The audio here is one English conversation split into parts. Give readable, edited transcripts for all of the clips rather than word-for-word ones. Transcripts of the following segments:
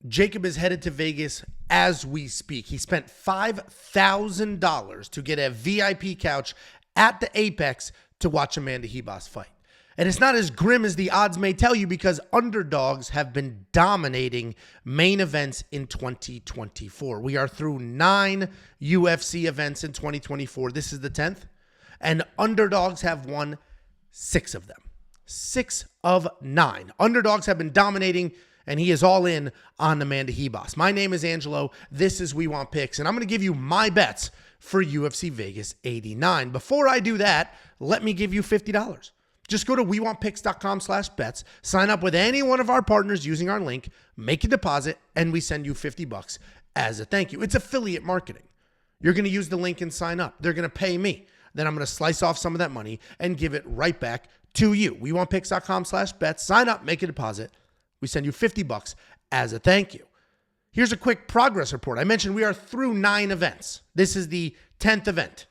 Jacob is headed to Vegas as we speak. He spent $5,000 to get a VIP couch at the Apex to watch Amanda Ribas fight. And it's not as grim as the odds may tell you because underdogs have been dominating main events in 2024. We are through 9 UFC events in 2024. This is the 10th. And underdogs have won 6 of them. 6 of 9. Underdogs have been dominating, and he is all in on Amanda Ribas. My name is Angelo. This is We Want Picks, and I'm going to give you my bets for UFC Vegas 89. Before I do that, let me give you $50. Just go to WeWantPicks.com/bets, sign up with any one of our partners using our link, make a deposit, and we send you $50 as a thank you. It's affiliate marketing. You're going to use the link and sign up. They're going to pay me. Then I'm going to slice off some of that money and give it right back to you. WeWantPicks.com/bets, sign up, make a deposit. We send you $50 as a thank you. Here's a quick progress report. I mentioned we are through 9 events. This is the 10th event.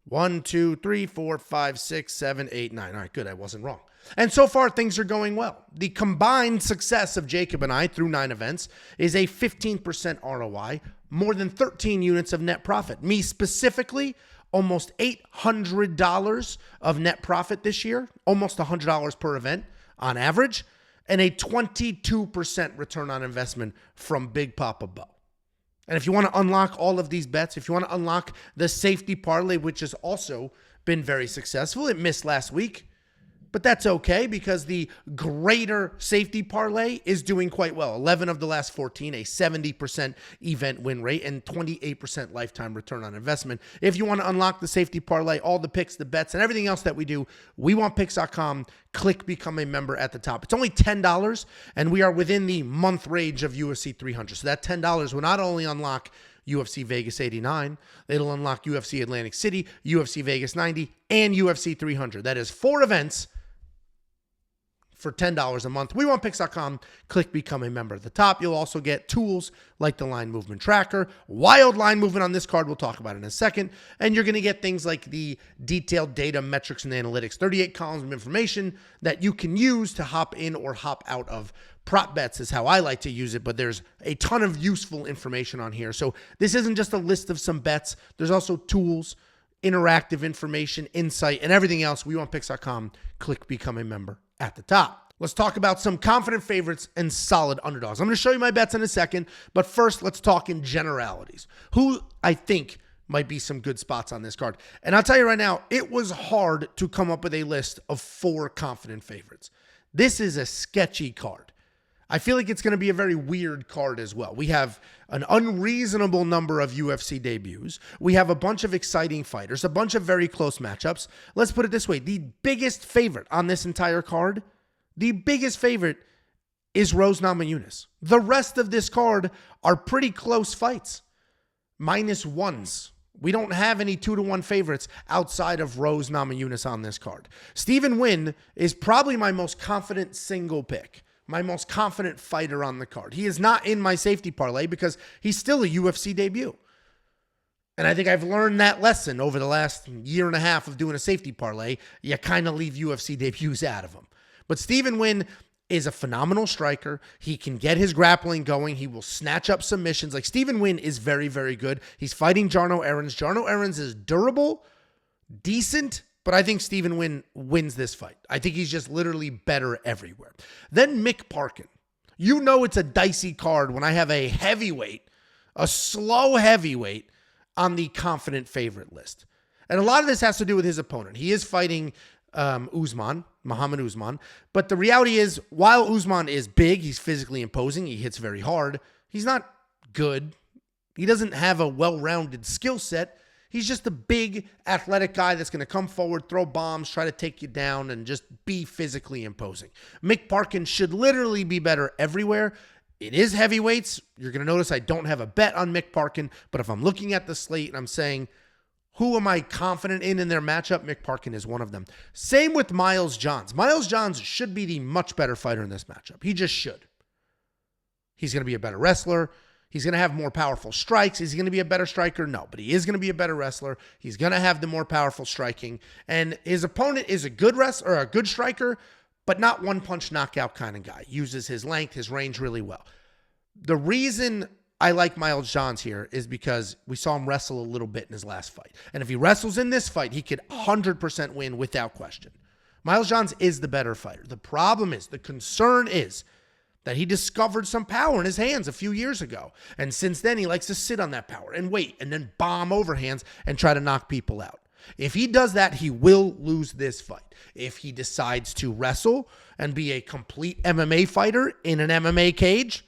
1, 2, 3, 4, 5, 6, 7, 8, 9. All right, good. I wasn't wrong. And so far, things are going well. The combined success of Jacob and I through 9 events is a 15% ROI, more than 13 units of net profit. Me specifically, almost $800 of net profit this year, almost $100 per event on average, and a 22% return on investment from Big Papa Bo. And if you want to unlock all of these bets, if you want to unlock the safety parlay, which has also been very successful, it missed last week, but that's okay because the greater safety parlay is doing quite well. 11 of the last 14, a 70% event win rate and 28% lifetime return on investment. If you want to unlock the safety parlay, all the picks, the bets, and everything else that we do, WeWantPicks.com, click become a member at the top. It's only $10, and we are within the month range of UFC 300. So that $10 will not only unlock UFC Vegas 89, it'll unlock UFC Atlantic City, UFC Vegas 90, and UFC 300. That is 4 events for $10 a month. WeWantPicks.com, click become a member at the top. You'll also get tools like the line movement tracker, wild line movement on this card. We'll talk about it in a second. And you're going to get things like the detailed data, metrics, and analytics, 38 columns of information that you can use to hop in or hop out of. Prop bets is how I like to use it, but there's a ton of useful information on here. So this isn't just a list of some bets. There's also tools, interactive information, insight, and everything else. WeWantPicks.com, click become a member at the top. Let's talk about some confident favorites and solid underdogs. I'm going to show you my bets in a second, but first let's talk in generalities. Who I think might be some good spots on this card. And I'll tell you right now, it was hard to come up with a list of 4 confident favorites. This is a sketchy card. I feel like it's going to be a very weird card as well. We have an unreasonable number of UFC debuts. We have a bunch of exciting fighters, a bunch of very close matchups. Let's put it this way. The biggest favorite on this entire card, the biggest favorite is Rose Namajunas. The rest of this card are pretty close fights. -1s. We don't have any 2-1 favorites outside of Rose Namajunas on this card. Stephen Wynn is probably my most confident single pick. My most confident fighter on the card. He is not in my safety parlay because he's still a UFC debut. And I think I've learned that lesson over the last year and a half of doing a safety parlay. You kind of leave UFC debuts out of them. But Stephen Wynn is a phenomenal striker. He can get his grappling going. He will snatch up submissions. Like Stephen Wynn is very, very good. He's fighting Jarno Aarons. Jarno Aarons is durable, decent, but I think Stephen Wynn wins this fight. I think he's just literally better everywhere. Then Mick Parkin. You know it's a dicey card when I have a heavyweight, a slow heavyweight on the confident favorite list. And a lot of this has to do with his opponent. He is fighting Muhammad Usman. But the reality is, while Usman is big, he's physically imposing, he hits very hard, he's not good. He doesn't have a well-rounded skill set. He's just a big, athletic guy that's going to come forward, throw bombs, try to take you down, and just be physically imposing. Mick Parkin should literally be better everywhere. It is heavyweights. You're going to notice I don't have a bet on Mick Parkin, but if I'm looking at the slate and I'm saying, who am I confident in their matchup? Mick Parkin is one of them. Same with Miles Johns. Miles Johns should be the much better fighter in this matchup. He just should. He's going to be a better wrestler. He's going to have more powerful strikes. Is he going to be a better striker? No, but he is going to be a better wrestler. He's going to have the more powerful striking. And his opponent is a good wrestler, or a good striker, but not one-punch knockout kind of guy. Uses his length, his range really well. The reason I like Miles Johns here is because we saw him wrestle a little bit in his last fight. And if he wrestles in this fight, he could 100% win without question. Miles Johns is the better fighter. The problem is, the concern is that he discovered some power in his hands a few years ago. And since then, he likes to sit on that power and wait and then bomb overhands and try to knock people out. If he does that, he will lose this fight. If he decides to wrestle and be a complete MMA fighter in an MMA cage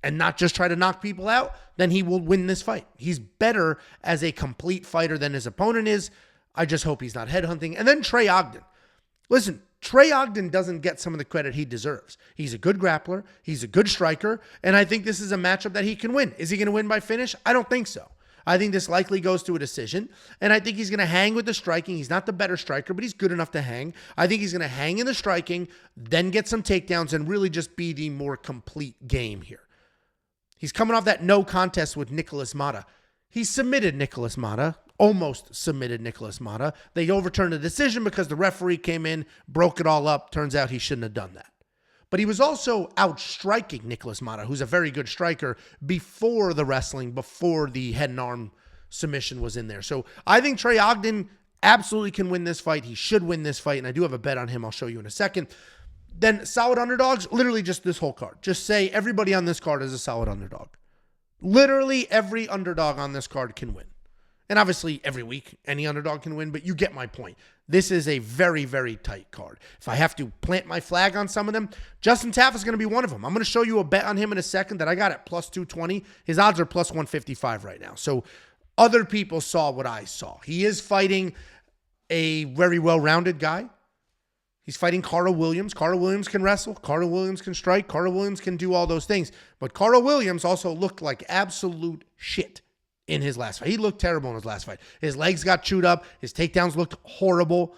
and not just try to knock people out, then he will win this fight. He's better as a complete fighter than his opponent is. I just hope he's not headhunting. And then Trey Ogden. Listen, Trey Ogden doesn't get some of the credit he deserves. He's a good grappler. He's a good striker. And I think this is a matchup that he can win. Is he going to win by finish? I don't think so. I think this likely goes to a decision. And I think he's going to hang with the striking. He's not the better striker, but he's good enough to hang. I think he's going to hang in the striking, then get some takedowns, and really just be the more complete game here. He's coming off that no contest with Nicholas Mata. He submitted Nicholas Mata, almost submitted Nicholas Mata. They overturned the decision because the referee came in, broke it all up. Turns out he shouldn't have done that. But he was also outstriking Nicholas Mata, who's a very good striker, before the wrestling, before the head and arm submission was in there. So I think Trey Ogden absolutely can win this fight. He should win this fight, and I do have a bet on him. I'll show you in a second. Then solid underdogs, literally just this whole card. Just say everybody on this card is a solid underdog. Literally every underdog on this card can win. And obviously every week any underdog can win, but you get my point. This is a very, very tight card. If I have to plant my flag on some of them, Justin Tafa is going to be one of them. I'm going to show you a bet on him in a second that I got at plus 220. His odds are plus 155 right now. So other people saw what I saw. He is fighting a very well-rounded guy. He's fighting Carl Williams. Carl Williams can wrestle. Carl Williams can strike. Carl Williams can do all those things. But Carl Williams also looked like absolute shit in his last fight. He looked terrible in his last fight. His legs got chewed up. His takedowns looked horrible.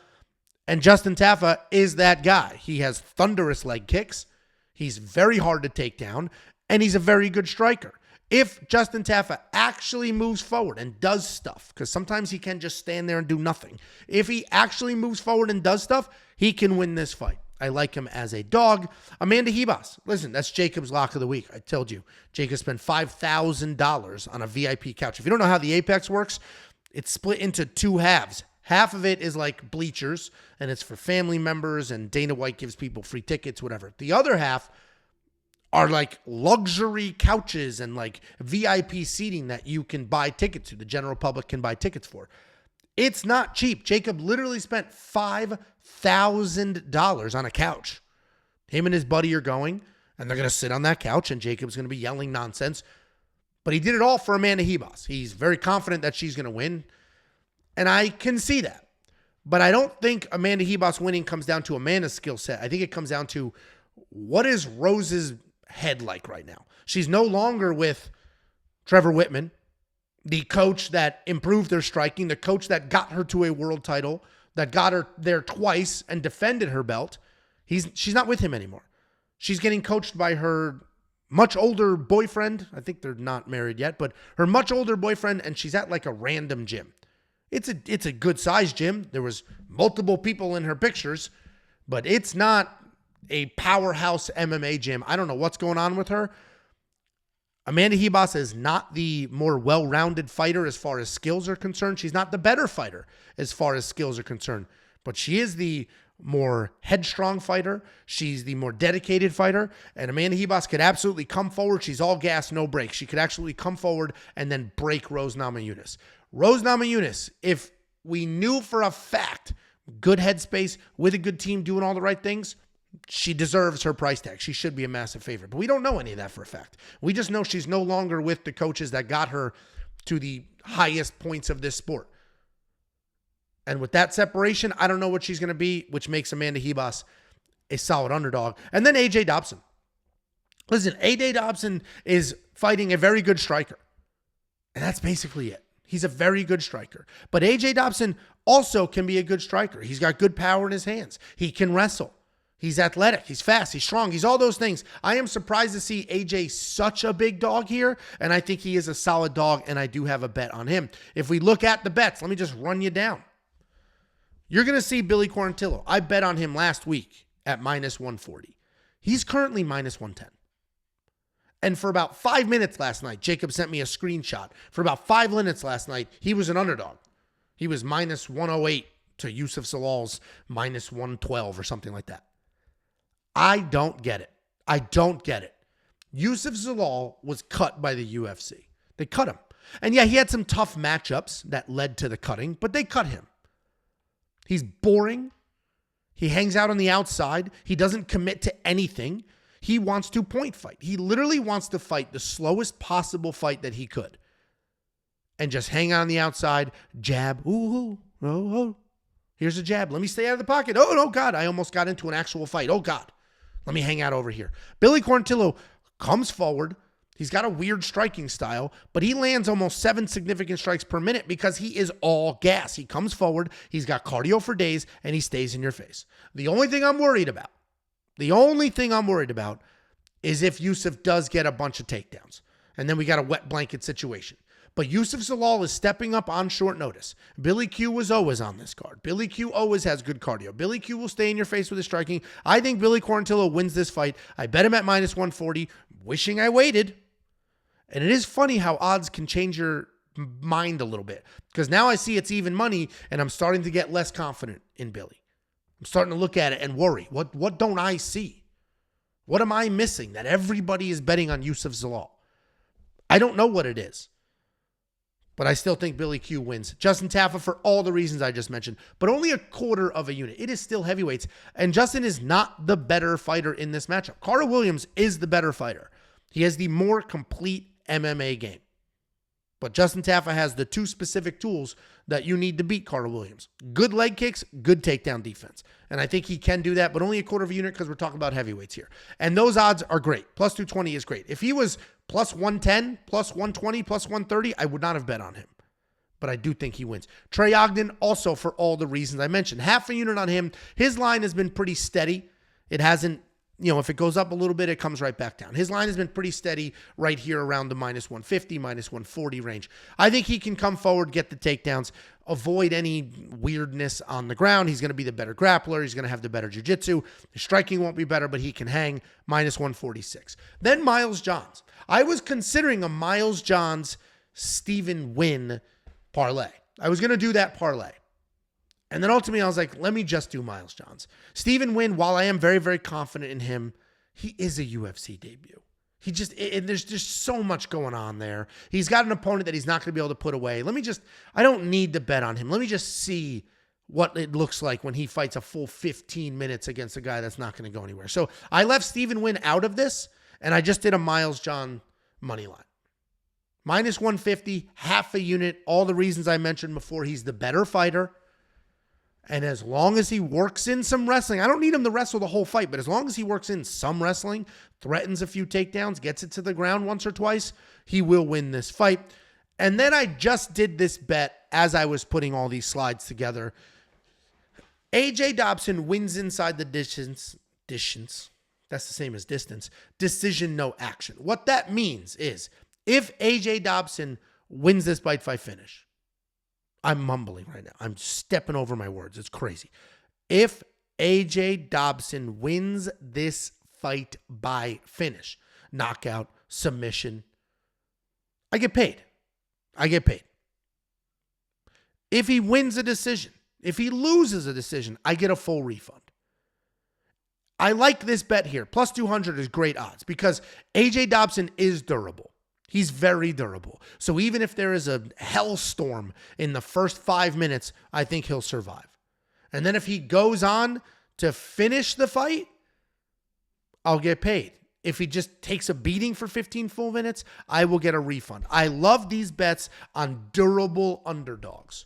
And Justin Tafa is that guy. He has thunderous leg kicks. He's very hard to take down. And he's a very good striker. If Justin Tafa actually moves forward and does stuff, because sometimes he can just stand there and do nothing. If he actually moves forward and does stuff, he can win this fight. I like him as a dog. Amanda Ribas. Listen, that's Jacob's lock of the week. I told you. Jacob spent $5,000 on a VIP couch. If you don't know how the Apex works, it's split into two halves. Half of it is like bleachers, and it's for family members, and Dana White gives people free tickets, whatever. The other half are like luxury couches and like VIP seating that you can buy tickets to. The general public can buy tickets for. It's not cheap. Jacob literally spent $5,000 on a couch. Him and his buddy are going, and they're going to sit on that couch, and Jacob's going to be yelling nonsense. But he did it all for Amanda Ribas. He's very confident that she's going to win, and I can see that. But I don't think Amanda Ribas winning comes down to Amanda's skill set. I think it comes down to what is Rose's head like right now. She's no longer with Trevor Whitman, the coach that improved her striking, the coach that got her to a world title, that got her there twice and defended her belt. She's not with him anymore. She's getting coached by her much older boyfriend. I think they're not married yet, but her much older boyfriend, and she's at like a random gym. It's a good sized gym. There was multiple people in her pictures, but it's not a powerhouse MMA gym. I don't know what's going on with her. Amanda Ribas is not the more well-rounded fighter as far as skills are concerned. She's not the better fighter as far as skills are concerned, but she is the more headstrong fighter. She's the more dedicated fighter, and Amanda Ribas could absolutely come forward. She's all gas, no brakes. She could actually come forward and then break Rose Namajunas. Rose Namajunas, if we knew for a fact, good headspace, with a good team doing all the right things, she deserves her price tag. She should be a massive favorite. But we don't know any of that for a fact. We just know she's no longer with the coaches that got her to the highest points of this sport. And with that separation, I don't know what she's going to be, which makes Amanda Ribas a solid underdog. And then AJ Dobson. Listen, AJ Dobson is fighting a very good striker. And that's basically it. He's a very good striker. But AJ Dobson also can be a good striker. He's got good power in his hands. He can wrestle. He's athletic. He's fast. He's strong. He's all those things. I am surprised to see AJ such a big dog here, and I think he is a solid dog, and I do have a bet on him. If we look at the bets, let me just run you down. You're going to see Billy Quarantillo. I bet on him last week at minus 140. He's currently minus 110. And for about 5 minutes last night, Jacob sent me a screenshot. For about 5 minutes last night, he was an underdog. He was minus 108 to Yusuf Zalal's minus 112 or something like that. I don't get it. I don't get it. Yusuf Zalal was cut by the UFC. They cut him. And yeah, he had some tough matchups that led to the cutting, but they cut him. He's boring. He hangs out on the outside. He doesn't commit to anything. He wants to point fight. He literally wants to fight the slowest possible fight that he could. And just hang out on the outside, jab. Ooh, oh. Here's a jab. Let me stay out of the pocket. Oh, no, God. I almost got into an actual fight. Oh, God. Let me hang out over here. Billy Quarantillo comes forward. He's got a weird striking style, but he lands almost 7 significant strikes per minute because he is all gas. He comes forward, he's got cardio for days, and he stays in your face. The only thing I'm worried about is if Yusuf does get a bunch of takedowns, and then we got a wet blanket situation. But Yusuf Zalal is stepping up on short notice. Billy Q was always on this card. Billy Q always has good cardio. Billy Q will stay in your face with his striking. I think Billy Quarantillo wins this fight. I bet him at minus 140, wishing I waited. And it is funny how odds can change your mind a little bit, because now I see it's even money and I'm starting to get less confident in Billy. I'm starting to look at it and worry. What don't I see? What am I missing that everybody is betting on Yusuf Zalal? I don't know what it is, but I still think Billy Q wins. Justin Taffa for all the reasons I just mentioned, but only a quarter of a unit. It is still heavyweights, and Justin is not the better fighter in this matchup. Carter Williams is the better fighter. He has the more complete MMA game. But Justin Taffa has the 2 specific tools that you need to beat Carter Williams. Good leg kicks, good takedown defense. And I think he can do that, but only a quarter of a unit because we're talking about heavyweights here. And those odds are great. Plus 220 is great. If he was plus 110, plus 120, plus 130, I would not have bet on him. But I do think he wins. Trey Ogden also for all the reasons I mentioned. Half a unit on him. His line has been pretty steady. It hasn't, if it goes up a little bit, it comes right back down. His line has been pretty steady right here around the minus 150, minus 140 range. I think he can come forward, get the takedowns, avoid any weirdness on the ground. He's going to be the better grappler. He's going to have the better jiu-jitsu. His striking won't be better, but he can hang minus 146. Then Miles Johns. I was considering a Miles Johns Stephen Wynn parlay. I was going to do that parlay. And then ultimately, I was like, let me just do Miles Johns. Stephen Wynn, while I am very, very confident in him, he is a UFC debut. There's just so much going on there. He's got an opponent that he's not going to be able to put away. I don't need to bet on him. Let me just see what it looks like when he fights a full 15 minutes against a guy that's not going to go anywhere. So I left Stephen Wynn out of this, and I just did a Miles John money line. Minus 150, half a unit, all the reasons I mentioned before. He's the better fighter. And as long as he works in some wrestling, I don't need him to wrestle the whole fight, but as long as he works in some wrestling, threatens a few takedowns, gets it to the ground once or twice, he will win this fight. And then I just did this bet as I was putting all these slides together. AJ Dobson wins inside the distance. That's the same as distance. Decision, no action. What that means is if AJ Dobson wins this fight finish, I'm mumbling right now. I'm stepping over my words. It's crazy. If AJ Dobson wins this fight by finish, knockout, submission, I get paid. If he wins a decision, if he loses a decision, I get a full refund. I like this bet here. Plus 200 is great odds because AJ Dobson is durable. He's very durable. So even if there is a hellstorm in the first 5 minutes, I think he'll survive. And then if he goes on to finish the fight, I'll get paid. If he just takes a beating for 15 full minutes, I will get a refund. I love these bets on durable underdogs.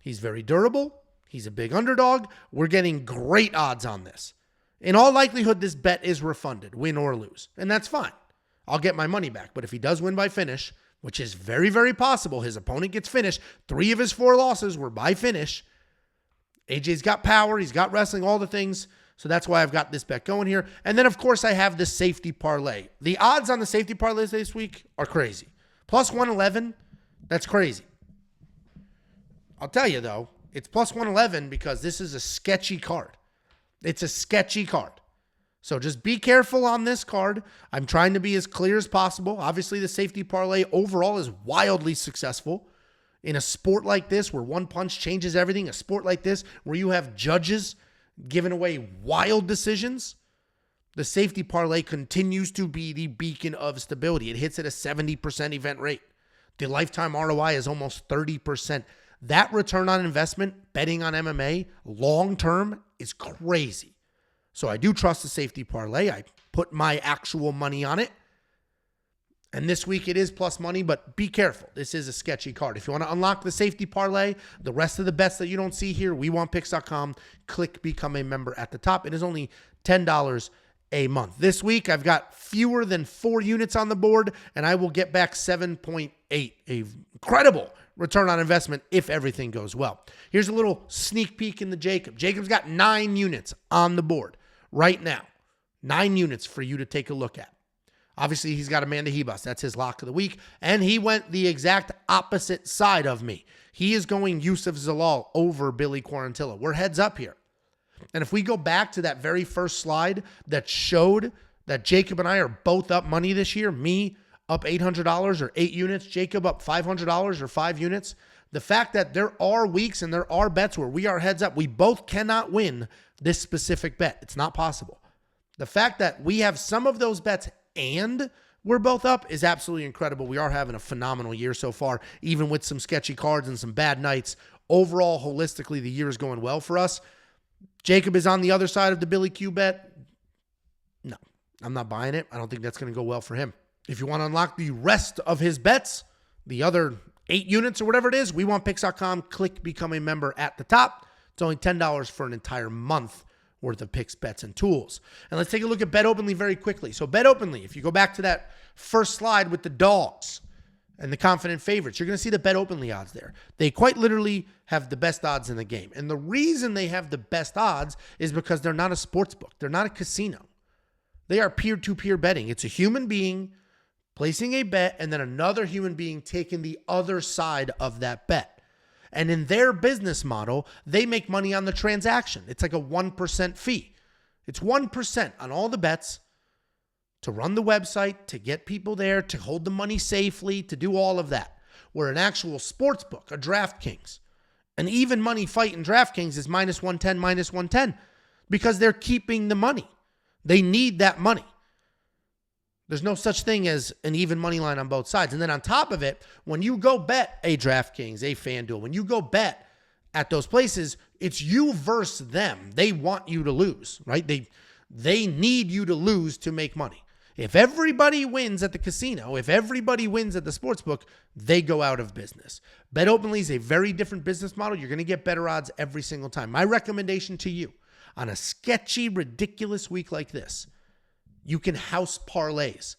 He's very durable. He's a big underdog. We're getting great odds on this. In all likelihood, this bet is refunded, win or lose. And that's fine. I'll get my money back. But if he does win by finish, which is very, very possible, his opponent gets finished. 3 of his 4 losses were by finish. AJ's got power. He's got wrestling, all the things. So that's why I've got this bet going here. And then, of course, I have the safety parlay. The odds on the safety parlays this week are crazy. Plus 111, that's crazy. I'll tell you, though, it's plus 111 because this is a sketchy card. It's a sketchy card. So just be careful on this card. I'm trying to be as clear as possible. Obviously, the safety parlay overall is wildly successful. In a sport like this, where one punch changes everything, a sport like this, where you have judges giving away wild decisions, the safety parlay continues to be the beacon of stability. It hits at a 70% event rate. The lifetime ROI is almost 30%. That return on investment, betting on MMA, long-term, is crazy. So I do trust the safety parlay. I put my actual money on it. And this week it is plus money, but be careful. This is a sketchy card. If you want to unlock the safety parlay, the rest of the bets that you don't see here, WeWantPicks.com, click Become a Member at the top. It is only $10 a month. This week I've got fewer than 4 units on the board, and I will get back 7.8. A incredible return on investment if everything goes well. Here's a little sneak peek in the Jacob. Jacob's got 9 units on the board right now. 9 units for you to take a look at. Obviously, he's got Amanda Ribas. That's his lock of the week. And he went the exact opposite side of me. He is going Yusuf Zalal over Billy Quarantillo. We're heads up here. And if we go back to that very first slide that showed that Jacob and I are both up money this year, me up $800 or 8 units, Jacob up $500 or 5 units, the fact that there are weeks and there are bets where we are heads up, we both cannot win this specific bet. It's not possible. The fact that we have some of those bets and we're both up is absolutely incredible. We are having a phenomenal year so far, even with some sketchy cards and some bad nights. Overall, holistically, the year is going well for us. Jacob is on the other side of the Billy Q bet. No, I'm not buying it. I don't think that's going to go well for him. If you want to unlock the rest of his bets, the other 8 units or whatever it is, WeWantPicks.com, click Become a Member at the top. It's only $10 for an entire month worth of picks, bets, and tools. And let's take a look at Bet Openly very quickly. So Bet Openly, if you go back to that first slide with the dogs and the confident favorites, you're going to see the Bet Openly odds there. They quite literally have the best odds in the game. And the reason they have the best odds is because they're not a sports book. They're not a casino. They are peer-to-peer betting. It's a human being placing a bet and then another human being taking the other side of that bet. And in their business model, they make money on the transaction. It's like a 1% fee. It's 1% on all the bets to run the website, to get people there, to hold the money safely, to do all of that. Where an actual sports book, a DraftKings, an even money fight in DraftKings is minus 110, because they're keeping the money. They need that money. There's no such thing as an even money line on both sides. And then on top of it, when you go bet a DraftKings, a FanDuel, when you go bet at those places, it's you versus them. They want you to lose, right? They need you to lose to make money. If everybody wins at the casino, if everybody wins at the sportsbook, they go out of business. Bet Openly is a very different business model. You're going to get better odds every single time. My recommendation to you on a sketchy, ridiculous week like this, you can house parlays,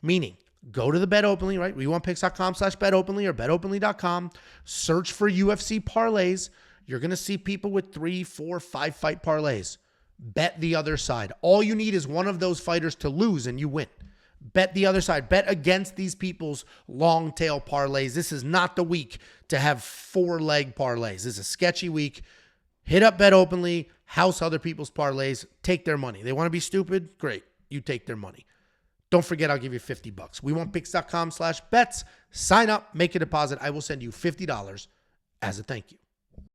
meaning go to the Bet Openly, right? WeWantPicks.com/BetOpenly or BetOpenly.com. Search for UFC parlays. You're going to see people with 3, 4, 5 fight parlays. Bet the other side. All you need is one of those fighters to lose and you win. Bet the other side. Bet against these people's long tail parlays. This is not the week to have 4-leg parlays. This is a sketchy week. Hit up Bet Openly, house other people's parlays, take their money. They want to be stupid? Great. You take their money. Don't forget, I'll give you $50. WeWantPicks.com/bets. Sign up, make a deposit. I will send you $50 as a thank you.